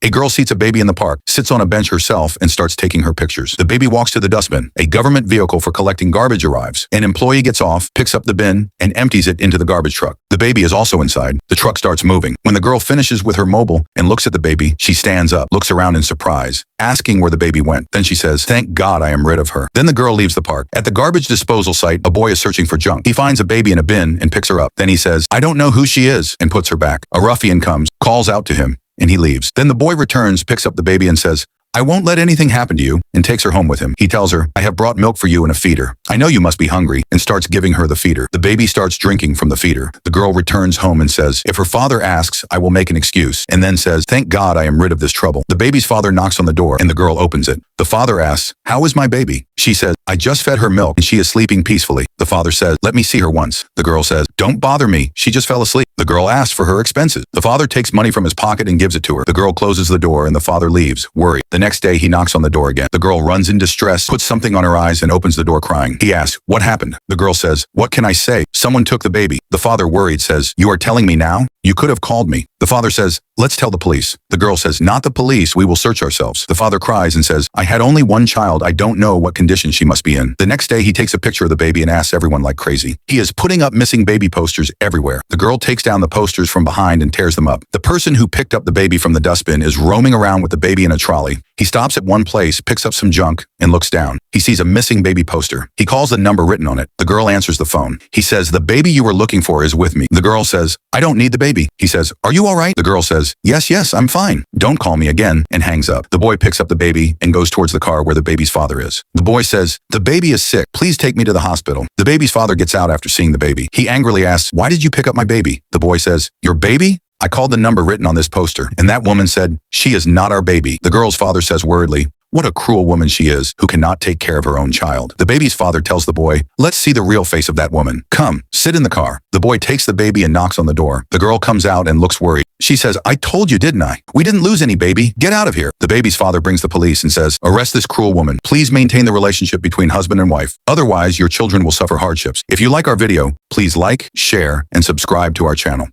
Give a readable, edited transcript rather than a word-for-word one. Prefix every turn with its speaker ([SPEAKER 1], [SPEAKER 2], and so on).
[SPEAKER 1] A girl seats a baby in the park, sits on a bench herself, and starts taking her pictures. The baby walks to the dustbin. A government vehicle for collecting garbage arrives. An employee gets off, picks up the bin, and empties it into the garbage truck. The baby is also inside. The truck starts moving. When the girl finishes with her mobile and looks at the baby, she stands up, looks around in surprise, asking where the baby went. Then she says, "Thank God I am rid of her." Then the girl leaves the park. At the garbage disposal site, a boy is searching for junk. He finds a baby in a bin and picks her up. Then he says, "I don't know who she is," and puts her back. A ruffian comes, calls out to him, and he leaves. Then the boy returns, picks up the baby and says, "I won't let anything happen to you," and takes her home with him. He tells her, "I have brought milk for you in a feeder. I know you must be hungry," and starts giving her the feeder. The baby starts drinking from the feeder. The girl returns home and says, "If her father asks, I will make an excuse," and then says, "Thank God I am rid of this trouble." The baby's father knocks on the door and the girl opens it. The father asks, "How is my baby?" She says, "I just fed her milk and she is sleeping peacefully." The father says, "Let me see her once." The girl says, "Don't bother me. She just fell asleep." The girl asks for her expenses. The father takes money from his pocket and gives it to her. The girl closes the door and the father leaves, worried. The next day, he knocks on the door again. The girl runs in distress, puts something on her eyes, and opens the door crying. He asks, "What happened?" The girl says, "What can I say? Someone took the baby." The father, worried, says, "You are telling me now? You could have called me." The father says, "Let's tell the police." The girl says, "Not the police. We will search ourselves." The father cries and says, "I had only one child. I don't know what condition she must be in." The next day, he takes a picture of the baby and asks everyone like crazy. He is putting up missing baby posters everywhere. The girl takes down the posters from behind and tears them up. The person who picked up the baby from the dustbin is roaming around with the baby in a trolley. He stops at one place, picks up some junk, and looks down. He sees a missing baby poster. He calls the number written on it. The girl answers the phone. He says, "The baby you were looking for is with me." The girl says, "I don't need the baby." He says, "Are you all right?" The girl says, Yes, I'm fine. Don't call me again," and hangs up. The boy picks up the baby and goes towards the car where the baby's father is. The boy says, "The baby is sick. Please take me to the hospital." The baby's father gets out after seeing the baby. He angrily asks, "Why did you pick up my baby?" The boy says, "Your baby? I called the number written on this poster, and that woman said, 'She is not our baby.'" The girl's father says worriedly, "What a cruel woman she is, who cannot take care of her own child." The baby's father tells the boy, "Let's see the real face of that woman. Come, sit in the car." The boy takes the baby and knocks on the door. The girl comes out and looks worried. She says, "I told you, didn't I? We didn't lose any baby. Get out of here." The baby's father brings the police and says, "Arrest this cruel woman. Please maintain the relationship between husband and wife. Otherwise, your children will suffer hardships." If you like our video, please like, share, and subscribe to our channel.